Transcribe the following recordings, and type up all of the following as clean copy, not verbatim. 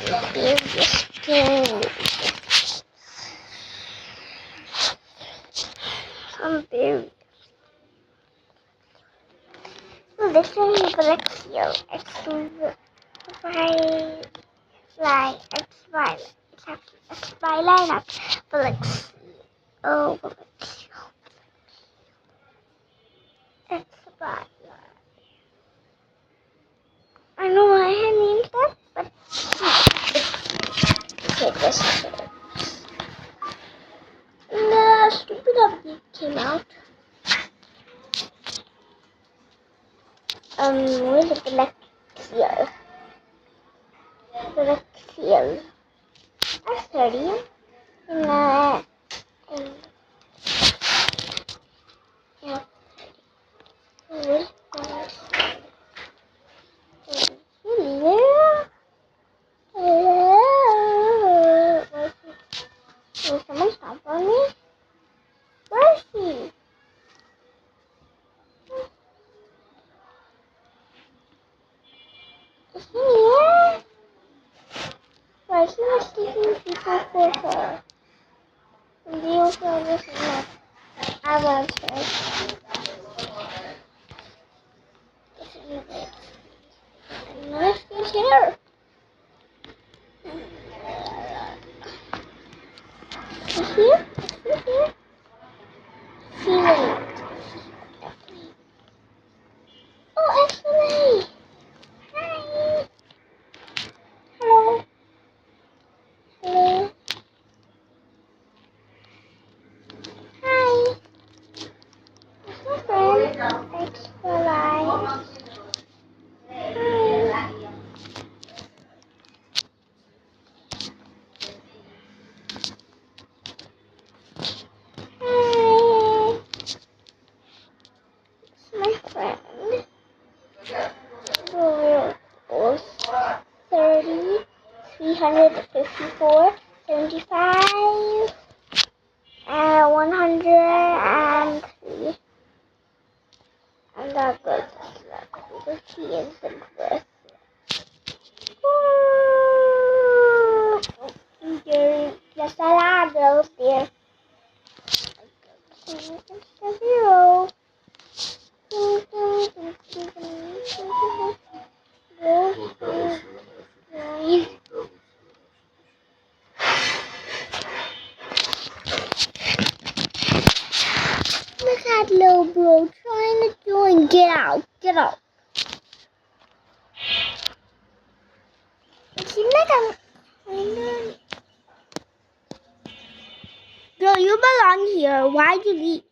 Some berries. So this is Brexio. It's violet. It's violet, not Brexio. Oh, Brexio. It's violet. I know I had named that, but okay, this is it. The stupid update came out. Where's the black seal? Black seal. That's 30. And yeah. Where's Will someone stomp on me? Where is he? Is he here? Why is he not taking people for her? Deal for this enough. I want her. Unless he's here. Is he here? Is he here? Feeling. Oh, Ashley! Hi! Hello? Hello? Hi! It's my friend. Thanks for life. Hi! Hi! It's my friend. Rules 30, 354, 75, and 103. And that goes because he is the first. There's a lot of those there. Zero. Look at little bro trying to join. Get out. Get out. Girl, you belong here. Why'd you leave?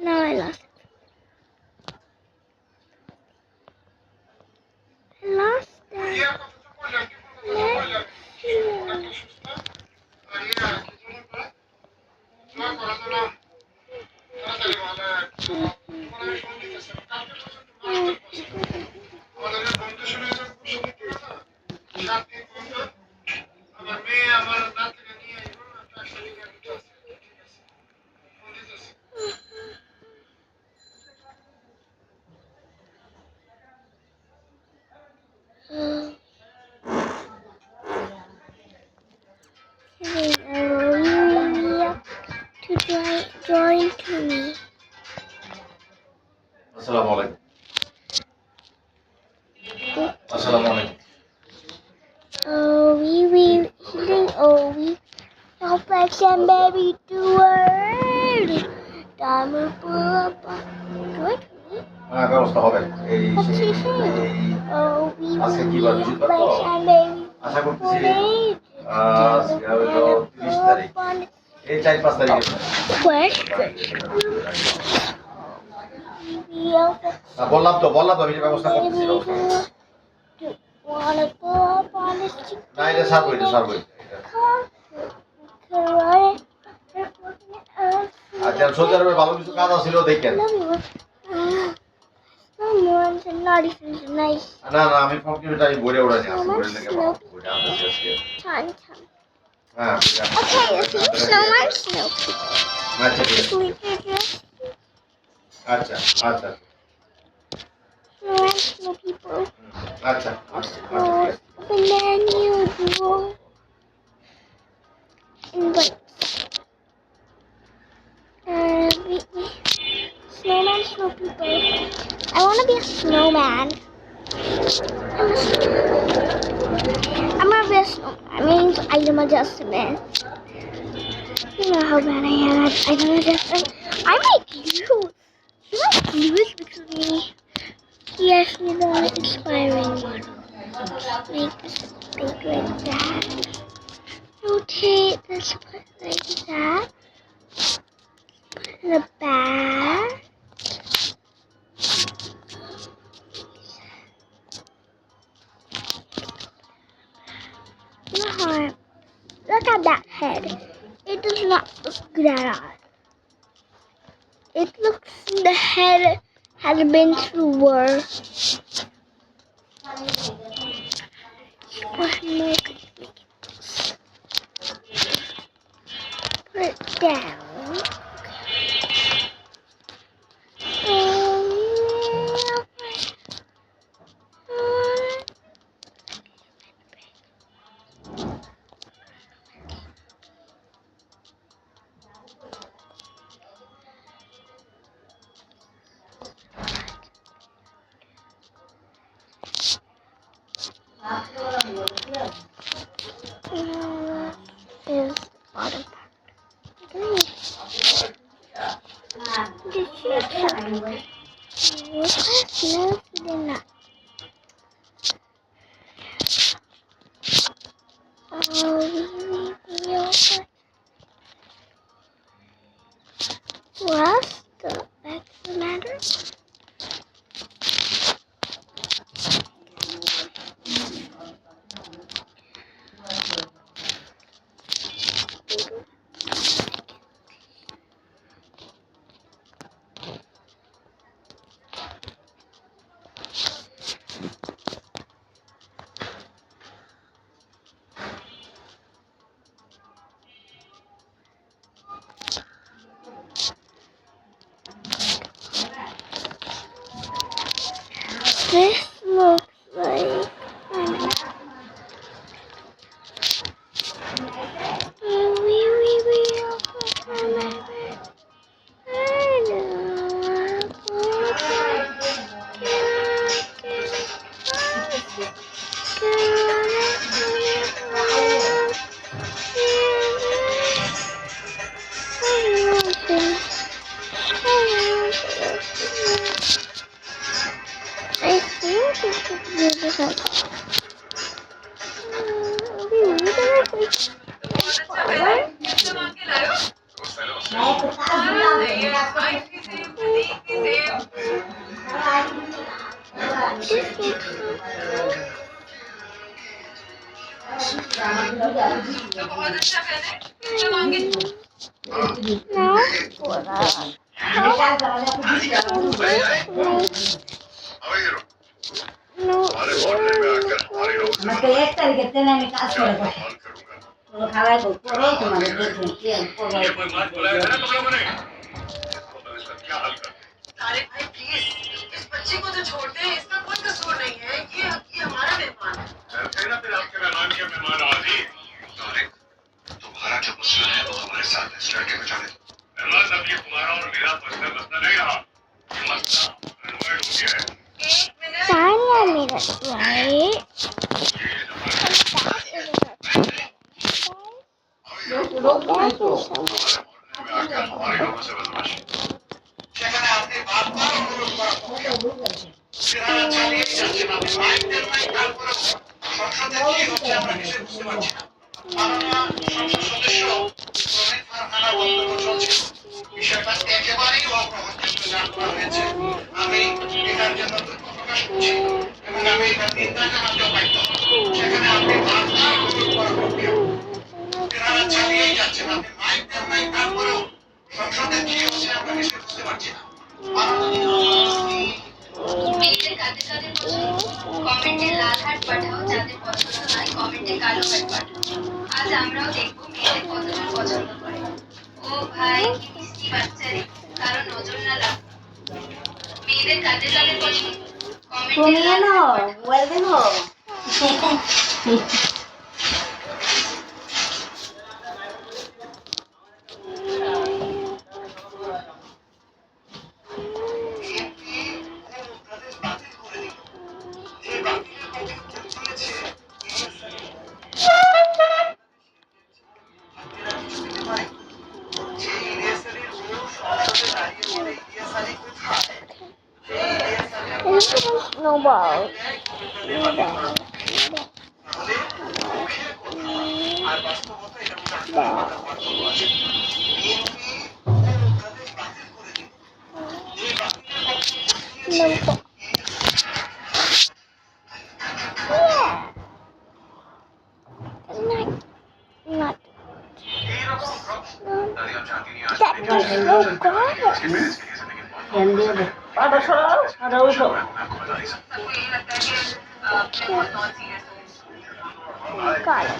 No, I lost it. I lost it. Join to me. Assalamualaikum. Assalamualaikum. We help us and baby do it. Diamond pull join to me. ব্যবস্থা হবে এই আজকে কি বার 20 বার তো আশা করতেছি আজকে হলো 30 তারিখ এই 4-5 তারিখে video for বললাম তো আমি যে ব্যবস্থা করতেছি maybe you wanna go up on this না এটা সার্ভ হইছে আচ্ছা সৌদি আরবে ভালো কিছু কাজ আছিল দেখেন Someone's naughty things nice. না আমি কম্পিউটার আমি বইরে ওড়ানি আছে বইরে লেগে বইরে আনতেছি আজকে Time. হ্যাঁ Okay, let's see snowman, snow আচ্ছা ঠিক আছে sleeper dress, আচ্ছা snowman, snow people. আচ্ছা Open menu, drawer, invite. Snowman, snow people. I want to be a snowman. I'm gonna be a snowman. I mean, I'm adjustment. You know how bad I am at item adjustment. I might use. You might use because he asked me the expiring one. Make this big like that. Rotate this put like that. Put in the back. Look at that head. It does not look good at all. It looks the head has been through war. Put it down. Is bottom part. Did you check? No, she did not. What's the matter? This looks like I think we should do this up. तो एक तारीख के मैं काज करेगा तो खावा को करो तुम्हारे देखिए को गए कोई बात बुलाया है ना तुम लोगों ने तो इसका क्या हल कर तारिक भाई प्लीज इस बच्चे को तो छोड़ दे इसका कोई कसूर नहीं है ये हमारा मेहमान है चलते ना फिर आपके मेहमान के मेहमान आदि तारिक तुम्हारा जो मसला है वो हमारे साथ है स्ट्रेट में जाने मेहमान अब ये तुम्हारा और मेरा मसला नहीं रहा ये मसला कन्वर्ट हो गया है Tanya made it right. মেয়েদের কাদের কাদের পছন্দ? কমেন্টে লাল হার্ট পাঠাও যাদের পছন্দ নয়, কমেন্টে কালো হার্ট পাঠাও। আজ আমরাও দেখবো মেয়েদের কতজন পছন্দ করে। ও ভাই কি মিষ্টি বাচ্চারে, কারো নজর না লাগ। মেয়েদের কাদের কাদের পছন্দ? কমেন্টে তুমি লাল জানো হার্ট পাঠাও। মোবাইল দেখো Snowball. Snowball. Yeah. Not. That was so good. Fan দিয়ে দে পাটা সরাও পাটা উঠো Got it.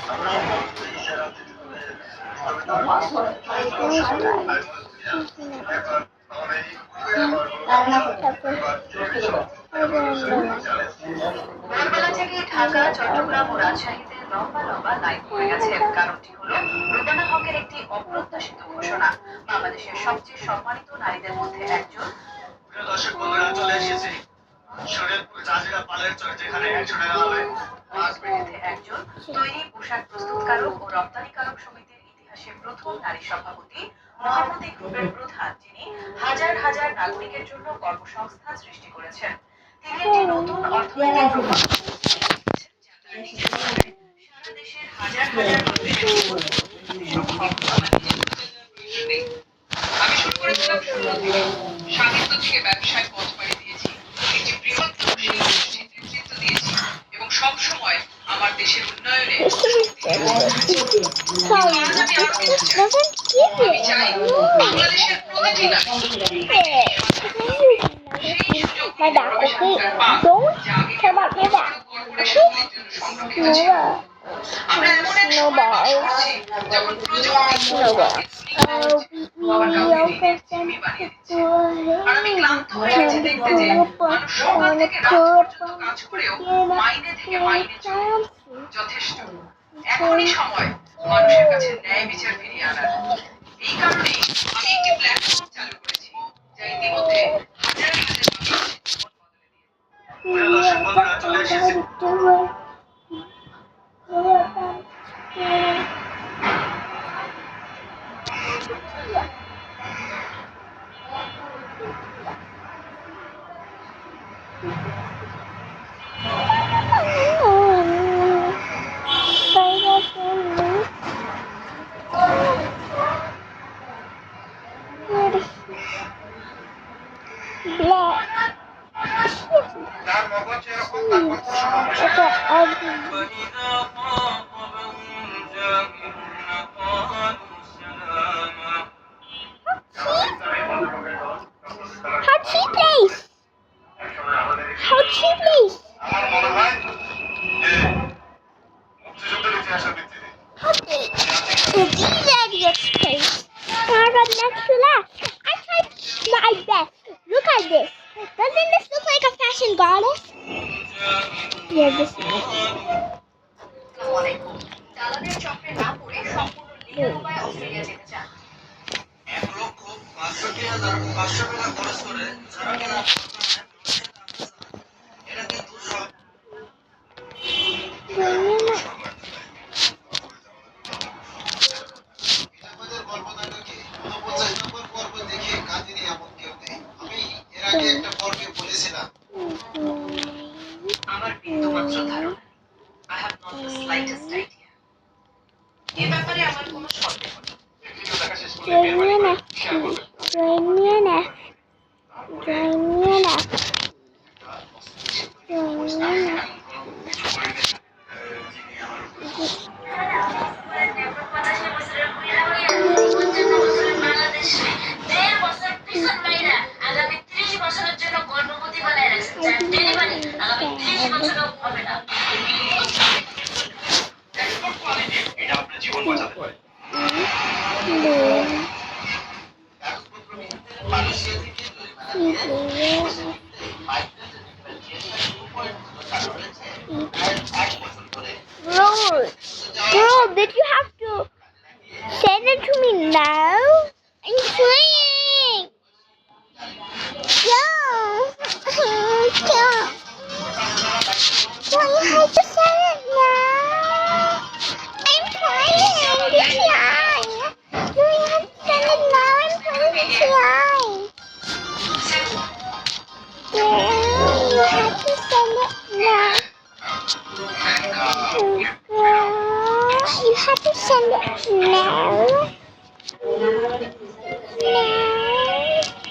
ভোরবেলা থেকে ঢাকা, চট্টগ্রাম ও রাজশাহীতে লম্বা লম্বা লাইন পড়ে গেছে। কারণটি হলো রুবানা হকের একটি অপ্রত্যাশিত ঘোষণা। বাংলাদেশের সবচেয়ে সম্মানিত নারীদের মধ্যে একজন। প্রিয় দর্শক বন্ধুরা, চলে এসেছি শরীয়তপুর জাজিরা পালের চর, যেখানে 100 টাকা হবে একজন তৈরি পোশাক প্রস্তুতকারক ও রপ্তানিকারক সমিতির ইতিহাসে প্রথম নারী সভাপতি, মহামতি গ্রুপের প্রধান, যিনি হাজার হাজার নাগরিকের জন্য কর্মসংস্থান সৃষ্টি করেছেন। তিনি একটি নতুন অর্থনৈতিক প্রকল্প সারা দেশের হাজার হাজার মানুষের আমি শুরু করেছিলাম শূন্য থেকে, সাহিত্য থেকে ব্যবসায় পথ পাড়ি দিয়েছি, একটি বৃহত্তর শিল্পগোষ্ঠীর নেতৃত্ব দিয়েছি এবং সব সময় আমার দেশের উন্নয়নে আমি চাই বাংলাদেশের প্রতিটি নারী সেই সুযোগ পাক যা আগে কেবল কর্পোরেশনগুলির জন্য সংরক্ষিত ছিল। আমরা এমন এক সময় বাস করছি যখন প্রযুক্তি আর আমি ক্লান্ত হয়ে গেছি দেখতে যে মানুষ সকাল থেকে রাত পর্যন্ত কাজ করেও মাইনে থেকে মাইনে চলে। যথেষ্ট, এখনই সময় মানুষের কাছে ন্যায় বিচার ফিরিয়ে আনার। এই কারণেই আমি একটি প্ল্যাটফর্ম চালু করেছি যা ইতিমধ্যে হাজার হাজার মানুষের জীবন বদলে দিয়েছে। প্রিয় দর্শক বন্ধুরা, চলে এসেছি দালালের চক্রে না পড়ে সম্পূর্ণ লিগ্যাল উপায়ে অস্ট্রেলিয়া যেতে চান। 1,65,500 টাকা খরচ করে যারা কিনা এটা কিন্তু সব আমার বিন্দুমাত্র ধারণা, I have not the slightest idea. এ ব্যাপারে আমার কোনো সন্দেহ নেই। এটা আপনার জীবন বাঁচাতে পারে মালয়েশিয়া থেকে Bro, did you have to send it to me now? I'm trying. Yeah. Yeah. Well, you have to send it now. I'm trying. I'm trying. You have to send it now. I'm trying to try. Yeah, you have to send it now. You have to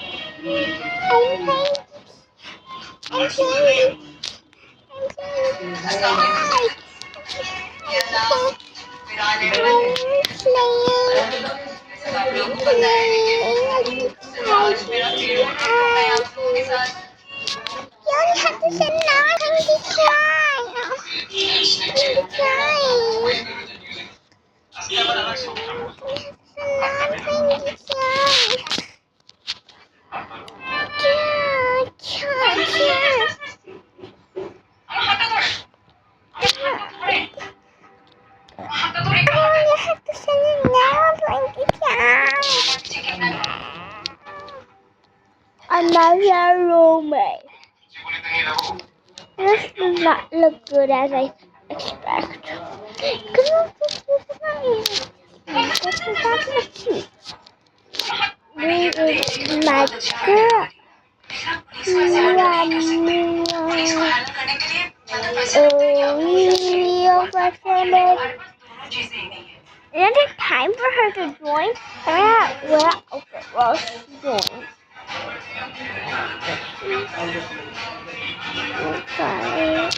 send it now. Another roommate. This does not look good as I expect. This is my girl. It didn't take time for her to join. Wear outfit while she joins. Okay.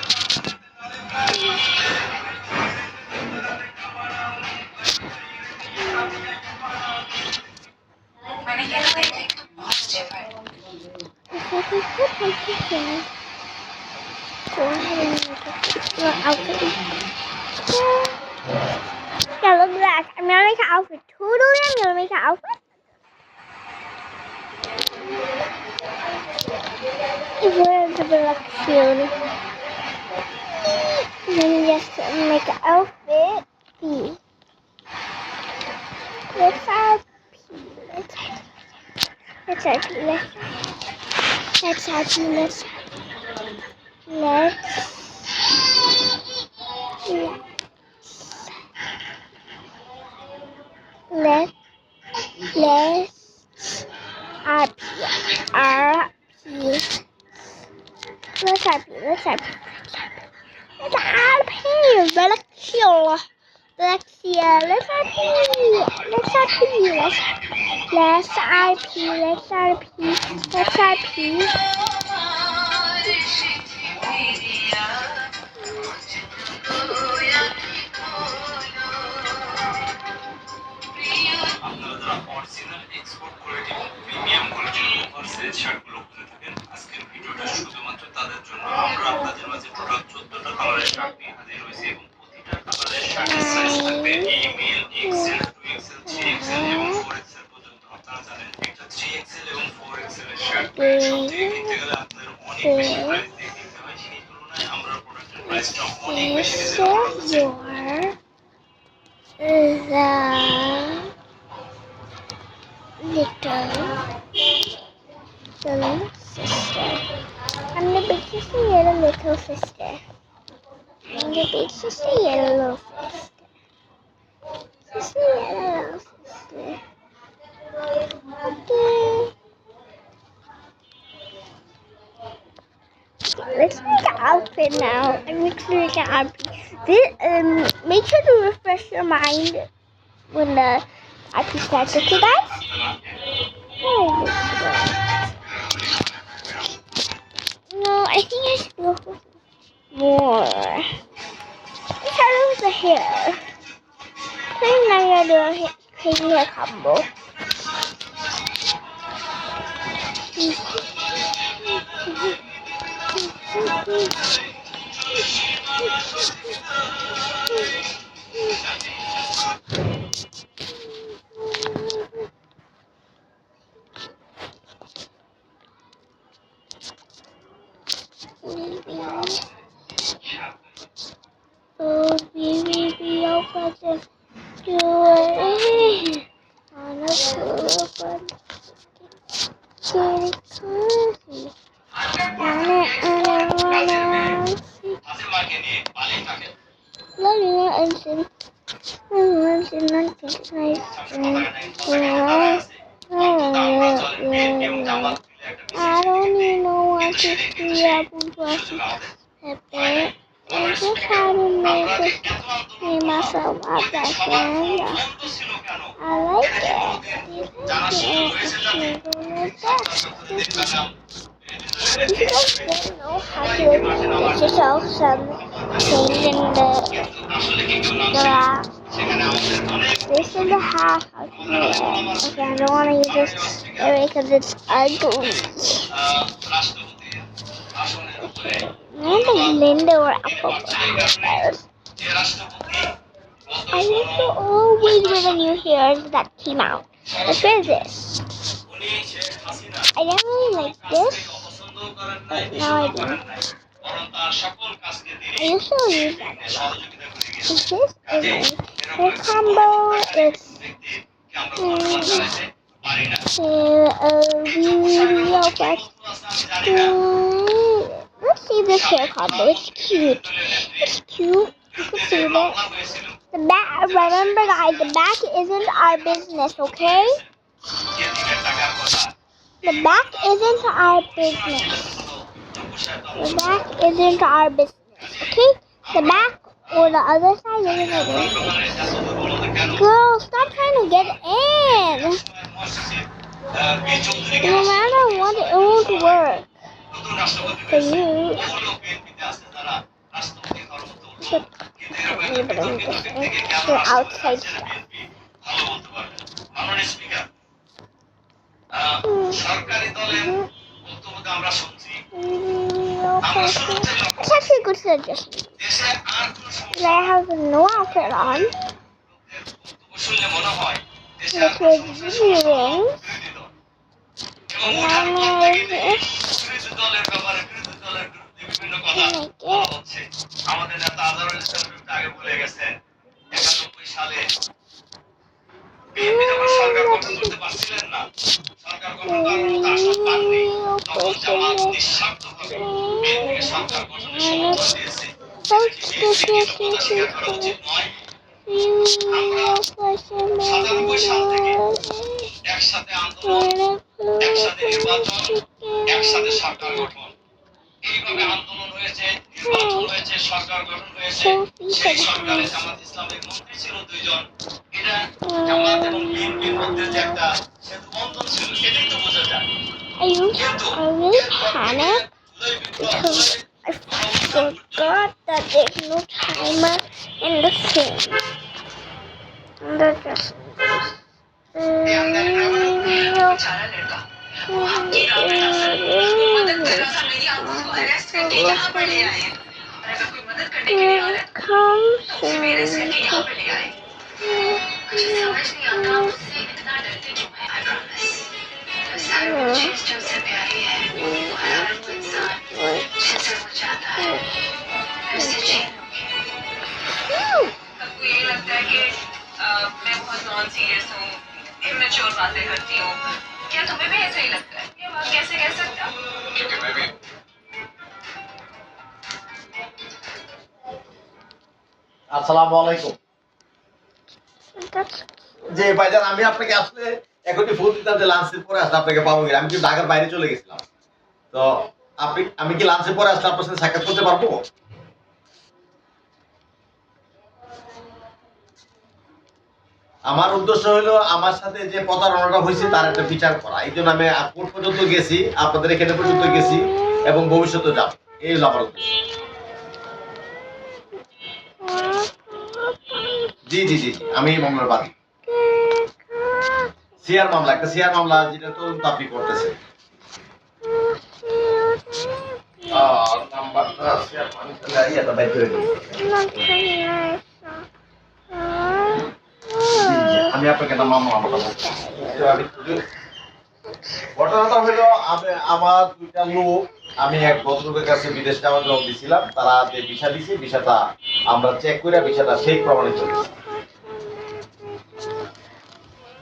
मैंने ये देख तो positive है Go ahead and make your outfit. Yeah, look at that. I'm gonna make an outfit. Totally, I'm gonna make an outfit. It's going to be like cute. And then just make an outfit. P. Let's add P. Let's add P. Let's add P. আপনারা যারা original export quality এবং premium কোয়ালিটির oversize শার্টগুলো খুঁজে থাকেন আজকের ভিডিওটা শুধুমাত্র তাদের জন্য আমরা আপনাদের মাঝে টোটাল 14টা কালারের শার্ট নিয়ে হাজির হয়েছি এবং প্রতিটা কালারের শার্টের সাইজ থাকবে এমএল এক্সএল 2XL 3XL এবং 4XL পর্যন্ত আপনারা জানেন একটা 3XL এবং 4XL এর শার্ট সব থেকে কিনতে গেলে আপনাদের অনেক বেশি প্রাইস দিয়ে কিনতে হয় সেই তুলনায় আমরা প্রোডাক্টের প্রাইসটা অনেক বেশি Little sister. I'm the big sister, you're the little sister. I'm the big sister, you're the little sister. Sister, you're the little sister. Okay. Let's make an outfit now. I'm going to make an outfit. Make sure to refresh your mind when the outfit starts. Okay, guys? Oh, this one. No, I think I should go for more. How does the hair? Please now you're doing a crazy hair combo. Oh, baby, open do it on a pool, get cozy. Wanna see হাসির মাকে নিয়ে পালিয়ে থাকে Lolly and sin. Once in nothing nice. I don't even know what to see up on Pepe. I just had to make myself up that friend. I like it. You guys don't know how to get yourself some things in the glass. This is the half how to do it. Okay, I don't want to use this area because it's ugly. Remember Linda or Apple? I used to always wear the new hairs that came out. Let's wear this. I didn't really like this, but now I do. I used to use that a lot. Is this a combo? It's let's see this hair combo. It's cute. It's cute. You can see that. The back. Remember, guys, the back isn't our business. Okay? The back isn't our business. The back isn't our business. Okay? The back or the other side isn't our business. Girl, stop trying to get in. No matter what, it won't work. For you. The outside stuff. It's actually a good suggestion. I have no outfit on. This was earrings. And I'm like this. আমাদের নেতা আজহারুল ইসলাম আগে ভুলে গেছেন 91 সালে BNP যখন সরকার গঠন করতে পারছিলেন না সরকার গঠন করার মতো আসন পাননি তখন জামাত নিঃস্বার্থভাবে বিএনপিকে সরকার গঠনে সমর্থন দিয়েছে স্বীকার করা উচিত নয় আমরা 97 সাল থেকে একসাথে আন্দোলন একসাথে নির্বাচন একসাথে সরকার গঠন এইভাবে আন্দোলন হয়েছে নির্বাচন হয়েছে সরকার গঠন হয়েছে সেই সরকারে জামাত ইসলামের মন্ত্রী ছিল 2 জন এটা জামাত এবং বিএনপির মধ্যে যে একটা সেতু বন্ধন ছিল সেটাই তো বোঝা যায় I really panicked because I forgot that there's no timer in the thing. And that just मैं बहुत नॉन सीरियस हूँ इमेच्योर बातें करती हूँ क्या तुम्हें भी ऐसा ही लगता है ये बात कैसे कह सकते हो क्योंकि मैं भी আসসালামু আলাইকুম that's যে ভাইজান আমি আপনাকে আসলে এখনই ফোন দিতাম যে লাঞ্চের পরে আসলে আপনাকে পাবো কিনা আমি কিন্তু ঢাকার বাইরে চলে গেছিলাম তো আমি কি লাঞ্চের পরে আসলে আপনার সাথে সাক্ষাৎ করতে পারবো আমার উদ্দেশ্য হলো আমার সাথে যে প্রতারণাটা হয়েছে তার একটা বিচার করা এই জন্য আমি কোর্ট পর্যন্ত গেছি আপনাদের এখানে পর্যন্ত গেছি এবং ভবিষ্যতে যাব এই হলো আমার উদ্দেশ্য জি জি জি জি, আমি এই মামলার বাদী। সিআর মামলা, একটা সিআর মামলা যেটা তদন্ত আপনি করতেছেন। নাম্বারটা সিআর আমি তাহলে এটা বাইর করে দিই। জি জি, আমি আপনাকে একটা মামলা বলবো। ঘটনাটা হলো আমার দুইটা লোক, আমি এক ভদ্রলোকের কাছে বিদেশ যাওয়ার জন্য দিছিলাম, তারা যে ভিসা দিছে ভিসাটা আমরা চেক করে ভিসাটা সেই প্রমাণিত হয়েছে।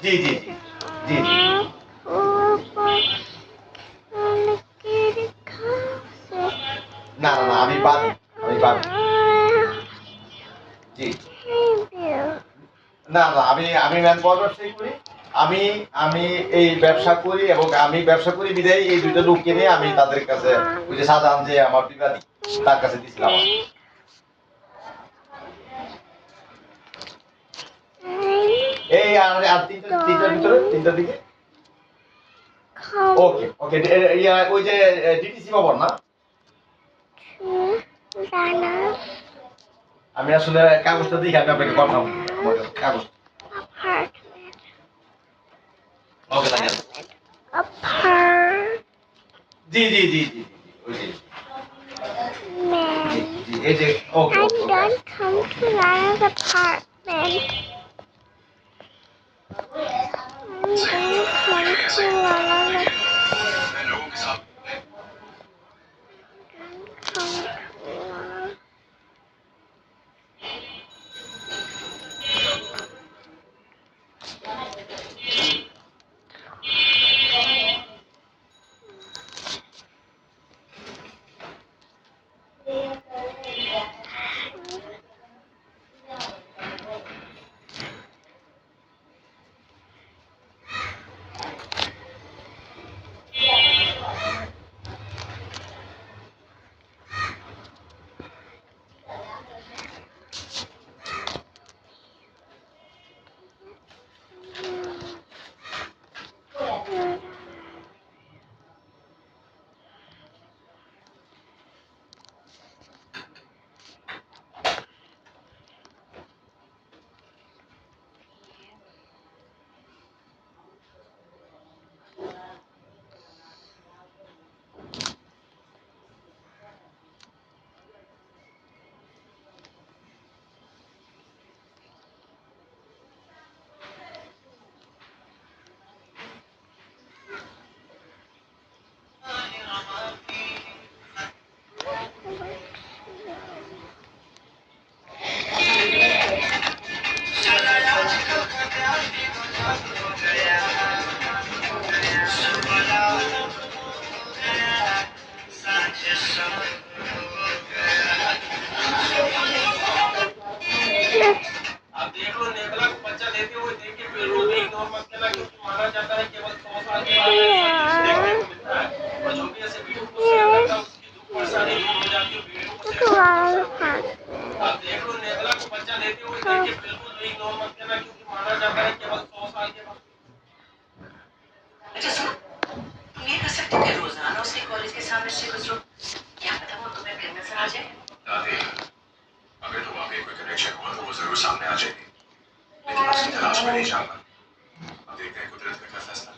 জি জি জি জি জি না না না, আমি বাদী, আমি বাদী। জি না না, আমি ম্যান পাওয়ার ব্যবসায়ী করি। আমি আমি এই ব্যবসা করি এবং আমি ব্যবসা করি বিদায় এই দুইটা লোক কিনে আমি তাদের কাছে ওই যে সাধারণ যে আমার বিবাদী তার কাছে দিছিলাম। এই আর তিনটার ভিতরে তিনটার দিকে। ওকে ওকে, ওই যে ডিটিসি ভবন না? আমি আসলে কাগজটা দেখে আমি আপনাকে পাঠাবো কাগজ। ওকে থাকেন। জি জি জি জি জি ওই যে জি এই যে ওকে I okay don't come to Lana's apartment. आप देख लो नेबला को बच्चा लेते हुए देख के फिर रो नहीं इग्नोर मत करना क्योंकि माना जाता है केवल 100 साल के बाद ऐसा देखने को मिलता है और जो भी ऐसे वीडियो को शेयर करता है उसकी दुख परेशानी दूर हो जाती है वीडियो को शेयर करना। आप देख लो नेबला को बच्चा लेते हुए देख के बिल्कुल भी इग्नोर मत करना क्योंकि माना जाता है केवल 100 साल के बाद। अच्छा सुनो, तुम ये कर सकते हो कि रोजाना उसके कॉलेज के सामने से गुजरो, क्या पता वो तुम्हें फिर नजर आ जाए। दादी, अगर तो वाकई कोई कनेक्शन हुआ तो वो जरूर सामने आ जाएगी, लेकिन उसकी तलाश में नहीं जाऊंगा। अब देखते हैं कुदरत का क्या फैसला।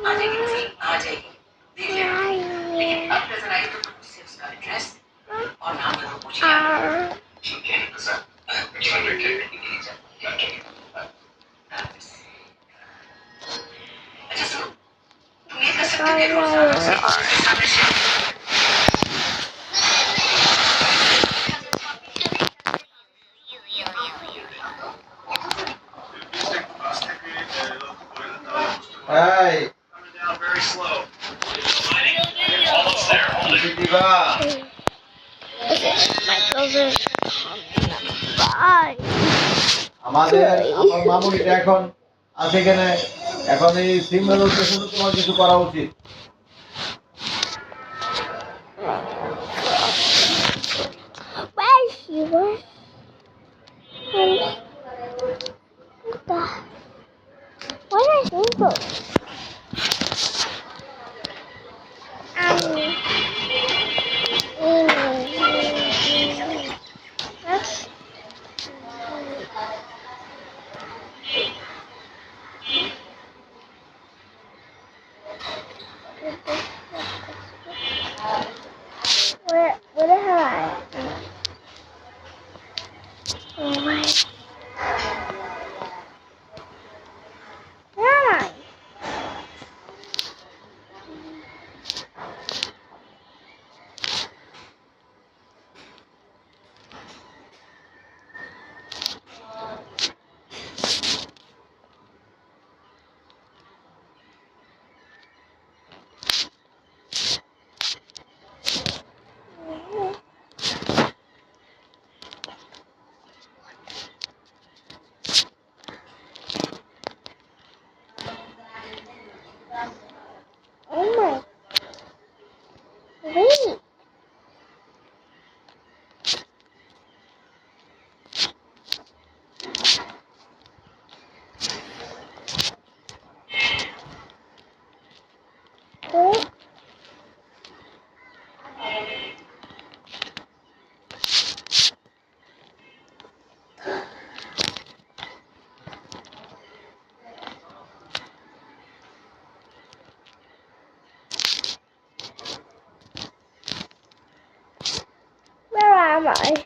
आ जाएगी नजर, आ जाएगी, देख लेना। लेकिन अब नजर आई तो तुम उससे उसका एड्रेस और नाम जरूर पूछिए। ठीक है सर, ध्यान रखिए। अच्छा सुनो, तुम ये कर सकते हो कि रोजाना उसके कॉलेज के सामने से এই Very slow. দিবা আমাদের আমার মামুনিটা এখন আছে এখানে, এখন এই সিগন্যাল উঠতেছে, তোমার কিছু করা উচিত। Where is she? Where is he go? That's Oh my. Where Oh my. Wait. Wait. Where am I?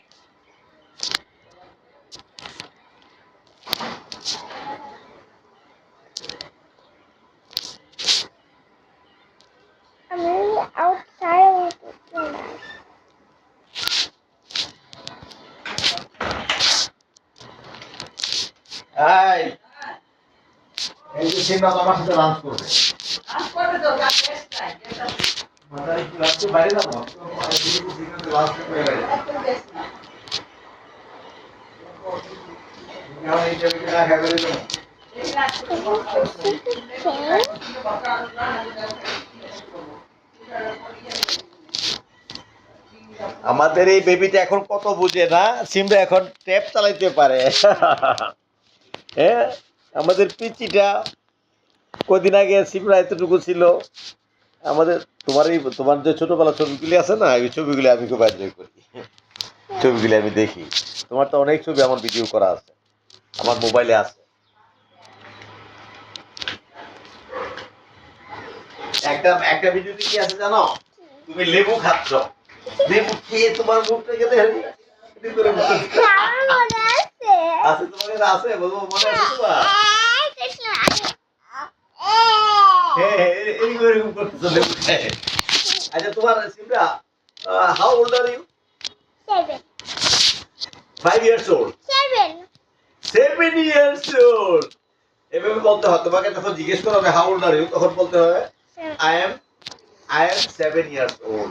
I'm really outside of the room. এই যে সিমরান আমার সাথে লাঞ্চ করবে আজ করবে তো কাজ শেষটাই এটা মানে কি লাঞ্চ বাইরে যাবো লাঞ্চ করে বাইরে একটু বেশ না আমার এই টেবিলে রাখা করে দেবো এই রাত আমাদের এই বেবিটা এখন কত বুঝে না সিমরা এখন ট্যাপ চালাইতে পারে হ্যাঁ আমাদের পিচিটা কদিন আগে সিমরা এতটুকু ছিল আমাদের তোমার যে ছোটবেলার ছবিগুলি আছে না এই ছবিগুলি আমি খুব এনজয় করি ছবিগুলি আমি দেখি তোমার তো অনেক ছবি আমার ভিডিও করা আছে আমার মোবাইলে আছে একটা একটা ভিডিওতে কি আছে জানো তুমি লেবু খাচ্ছ লেবু খেয়ে তোমার মুখটাকে দেখে করে বলছো আমার মনে আছে। আছে তোমার কাছে আছে বলবো মনে আছে তোমার হ্যাঁ এরকম করতেছো লেবু খেয়ে আচ্ছা তোমার Simra how old are you 7. 5 years old 7 years old এভাবে বলতে হয় তোমাকে যখন জিজ্ঞেস করা হবে হাউ ওল্ড আর ইউ তখন বলতে হবে I am 7 years old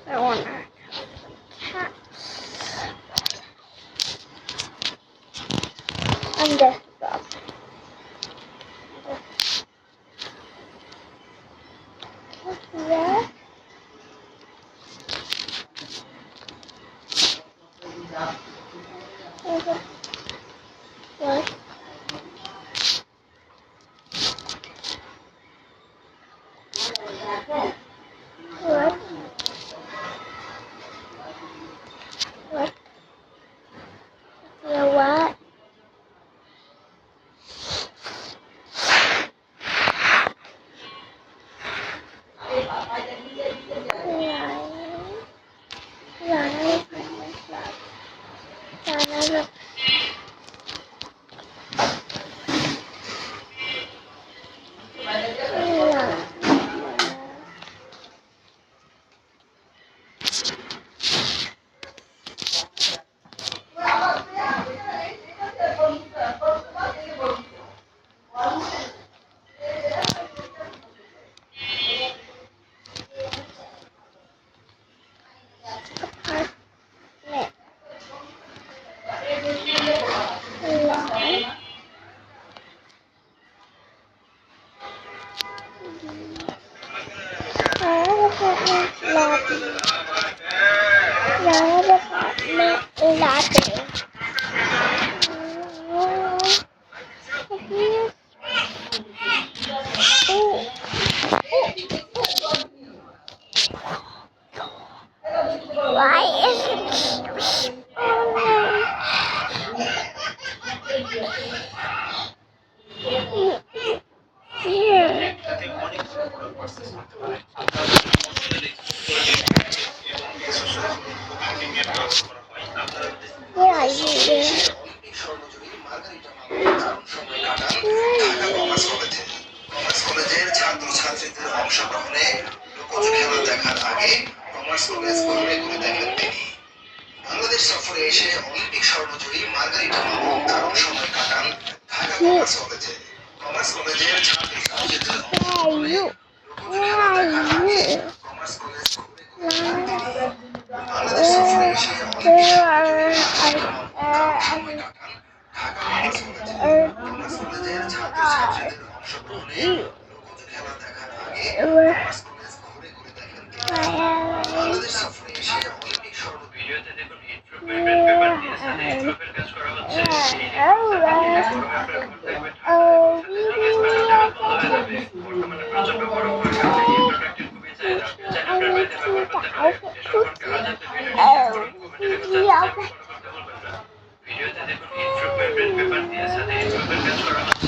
I wanna. I'm just up. Yeah. What? What? What? Yeah, what? Why is it so small? Where are you? Olympic স্বর্ণজয়ী মার্গারিটা মামুন দারুণ সময় কাটান ঢাকা কমার্স কলেজে। Commerce কলেজের ছাত্রছাত্রীদের অংশগ্রহণে লোকজ খেলা দেখার আগে কমার্স কলেজ ঘুরে ঘুরে দেখেন তিনি। বাংলাদেশ সফরে এসে অলিম্পিক স্বর্ণজয়ী মার্গারিটা মামুন দারুণ সময় কাটান ঢাকা কমার্স কলেজে। কমার্স কলেজের ছাত্রছাত্রীদের অংশগ্রহণে লোকজ খেলা দেখার আগে কমার্স কলেজ ঘুরে ঘুরে দেখেন তিনি। বাংলাদেশ সফরে এসে অলিম্পিক স্বর্ণজয়ী মার্গারিটা মামুন দারুণ সময় কাটান ঢাকা কমার্স কলেজে। কমার্স কলেজের ছাত্রছাত্রীদের অংশগ্রহণে লোকজ খেলা দেখার আগে কমার্স কলেজ ঘুরে ঘুরে দেখেন তিনি। বাংলাদেশ সফরে এসে অলিম্পিক স্বর্ণ ভিডিওতে দেখুন ইনফ্রোপ্রিন্টেড পেপার দিয়ে সাথে ইনফ্রোপের কাজ করা হচ্ছে বর্তমানে প্রচন্ড গরম হওয়ার কারণে এই প্রোডাক্টের খুবই চাহিদা চাইলে আপনার বাড়িতে ব্যবহার করতে পারেন এ সম্পর্কে আরো জানতে ভিডিওটি করতে বলবেন না ভিডিওতে দেখুন ইনফ্রোপ্রিন্টেড পেপার দিয়ে সাথে ইনফ্রোপের কাজ করা হচ্ছে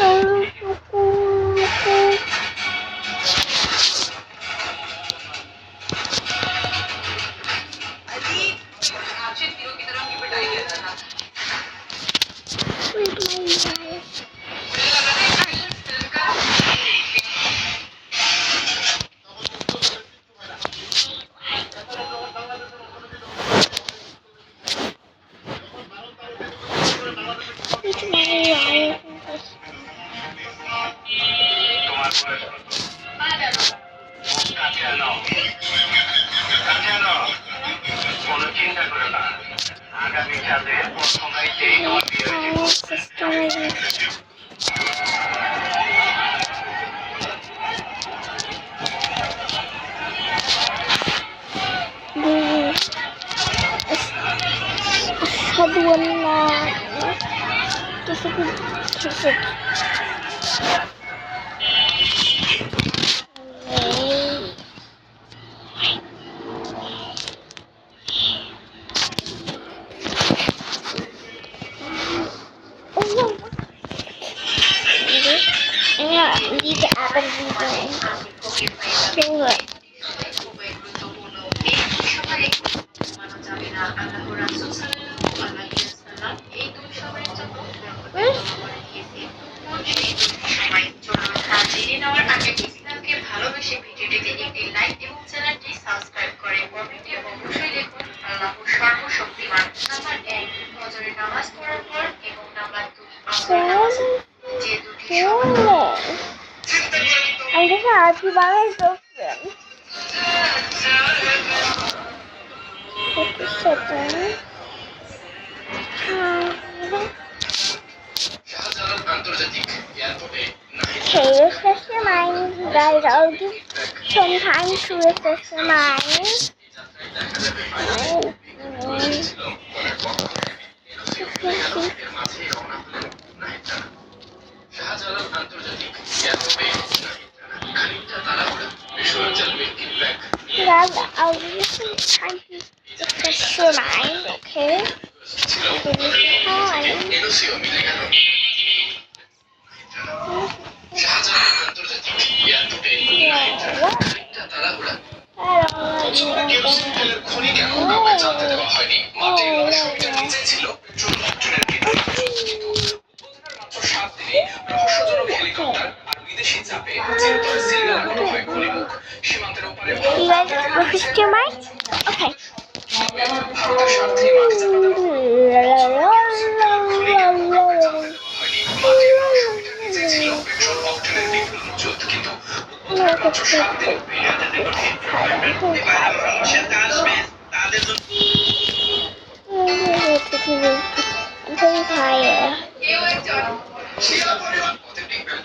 তোমার বয়স কত কাটিয়ানো কোনো চিন্তা করো না আগামী চাঁদের প্রথম রাইতেই তোমার বিয়ে হয়ে যাবে أشهد أن لا تسكت These apples ভালোবেসে ভিডিওটিতে একটি লাইক এবং চ্যানেলটি সাবস্ক্রাইব করে কমেন্টে অবশ্যই লিখুন আল্লাহ সর্বশক্তিমান। নাম্বার 1 ফজরের নামাজ পড়ার পর এবং নাম্বার 2 আসরের নামাজ যে দুটি I'm just happy by my girlfriend. Shahjalal আন্তর্জাতিক এয়ারপোর্টে Okay, refresh your mind, guys. I'll give some time to refresh your mind. Shahjalal আন্তর্জাতিক এয়ারপোর্টে খানিকটা তাড়াহুড়া বিশ্বরাজ্জাল মিল্কির bag Guys, I'll give you some time to refresh your mind, okay? Give you some time. এনওসিও মিলে গেল। শাহজালাল আন্তর্জাতিক এয়ারপোর্টে খানিকটা তাড়াহুড়া প্রথমে কেরোসিন তেলের খনি কেন কাউকে জানতে দেওয়া হয়নি। মাটির 900 মিটার নিচে ছিল পেট্রোল অকটেনের ভিতরে কিন্তু উদ্বোধনের মাত্র 7 দিনে রহস্যজনক হেলিকপ্টার আর বিদেশি চাপে চিরতরে সিল লাগানো হয় খনিমুখ। সীমান্তের ওপারে You guys refreshed your mind? Okay. ভারতের স্বার্থেই মাটি চাপা দেওয়া হলো। মাটির 900 মিটার নিচে ছিল পেট্রোল অকটেনের বিপুল মজুদ কিন্তু উদ্বোধনের মাত্র 7 দিন ভিডিওতে দেখুন ইনফ্রোপ্রিন্টেড পেপার মানুষের আসবে তাদের জন্য I'm very tired. কেউ একজন শিয়া পরিবার অথেন্টিক ব্যাংক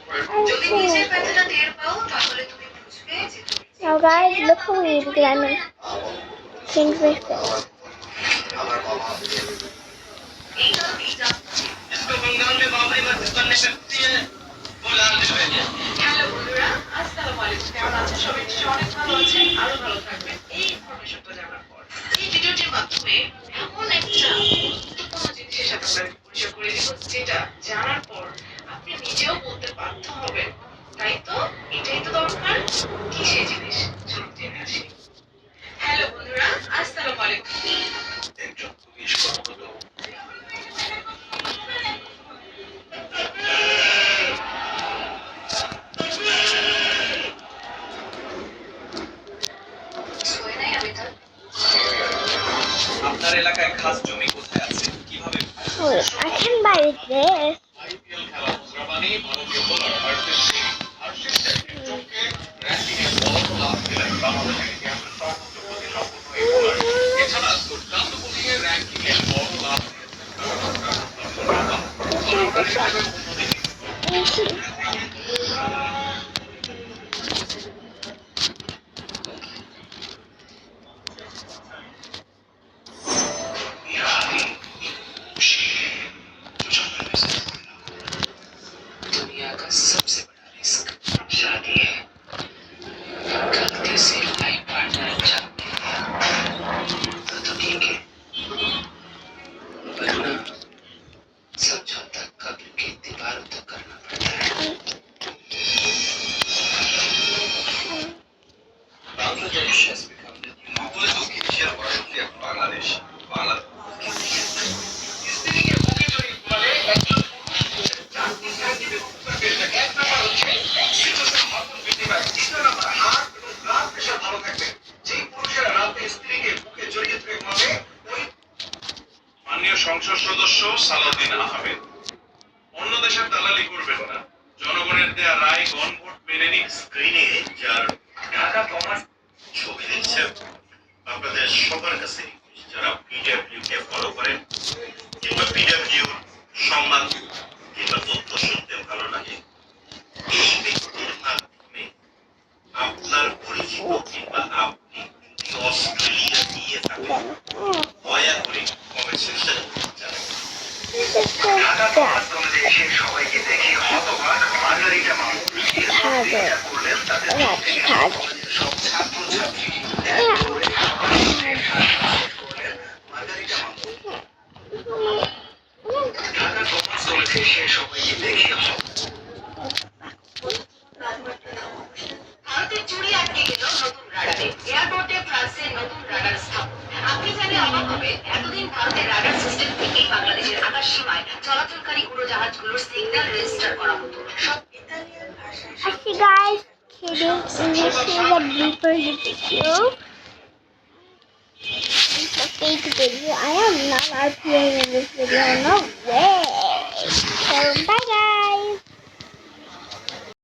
যদি নিজের ব্যথাটা টের পাও তাহলে তুমি বুঝবে যে তুমি Now, guys, look away because I'm in things like this. আমার বাবা এই কারণেই জানতে इसको बंगाल में बाबरी मस्जिद बनने पे खुशी है वो लाल दिल भेजे হ্যালো বন্ধুরা, আসসালামু আলাইকুম। কেমন আছেন সবাই? নিশ্চয়ই অনেক ভালো আছেন, আরো ভালো থাকবেন এই ইনফরমেশনটা জানার পর। এই ভিডিওটির মাধ্যমে এমন একটা গুরুত্বপূর্ণ জিনিসের সাথে আপনাকে পরিচয় করে দিব যেটা জানার পর আপনি নিজেও বলতে বাধ্য হবেন তাই তো, এটাই তো দরকার। কি সেই জিনিস, চলুন জেনে আসি। হ্যালো বন্ধুরা, আসসালামু আলাইকুম। একজন পুলিশ কর্মরত Wait, I can buy this. IPL খেলা মুদ্রাবাণী ভারতীয় বোলার হরপ্রীত সিং হর্ষিত চ্যাম্পিয়ন চোটকে র্যাঙ্কিংয়ে বড় লাভ দিলেন বাংলাদেশের ইতিহাসের সর্বোচ্চ গতি সম্পন্ন এই বোলার। এছাড়া দুর্দান্ত বোলিংয়ে র্যাঙ্কিংয়ে বড় লাভ दुनिया का सबसे बड़ा रिस्क शादी है। गलती से लाइफ पार्टनर जब तो ठीक है, वरना समझौता कब्र की दीवारों तक करना पड़ता है। Bangladesh has become the new number two Asia currently of Bangladesh. মাননীয় সংসদ সদস্য সালাউদ্দিন আহমেদ, অন্য দেশের দালালি করবেন না, জনগণের দেয়া রায় গণভোট মেনে নিন। স্ক্রিনে যার ঢাকা কমার্স ছবি দেখছেন, আপনাদের সবার কাছে যারা পিডব্লিউ কে ফলো করেন কিংবা পিডব্লিউ সম্মান কিংবা তথ্য শুনতে ভালো লাগে, এই ব্যক্তির মাধ্যমে আপনার পরিচিত কিংবা আপনি যদি অস্ট্রেলিয়া দিয়ে থাকেন, দয়া করে কমেন্ট সেকশনে জানাবেন। ঢাকা কমার্স কলেজে এসে সবাইকে দেখে হতবাক মার্গারিটা মামু এটা করলেন তাদের সব ছাত্রছাত্রী এক করে সকালের শেষ করলেন মার্গারিটা মামু। ঢাকা কমার্স কলেজে এসে সবাইকে দেখে ভারতের চুরি আটকে গেল নতুন রাডারে। এয়ারপোর্টে ফ্রান্সের নতুন রাডার স্থাপন। আপনি জানলে অবাক হবেন, এতদিন ভারতের রাডার সিস্টেম থেকেই বাংলাদেশের আকাশ সীমায় চলাচলকারী উড়োজাহাজগুলোর সিগন্যাল রেজিস্টার করা হতো। সব ইতালিয়ান ভাষায় Actually, guys, kidding. This is a blooper video. It's a fake video. I am not RPing in this video. No.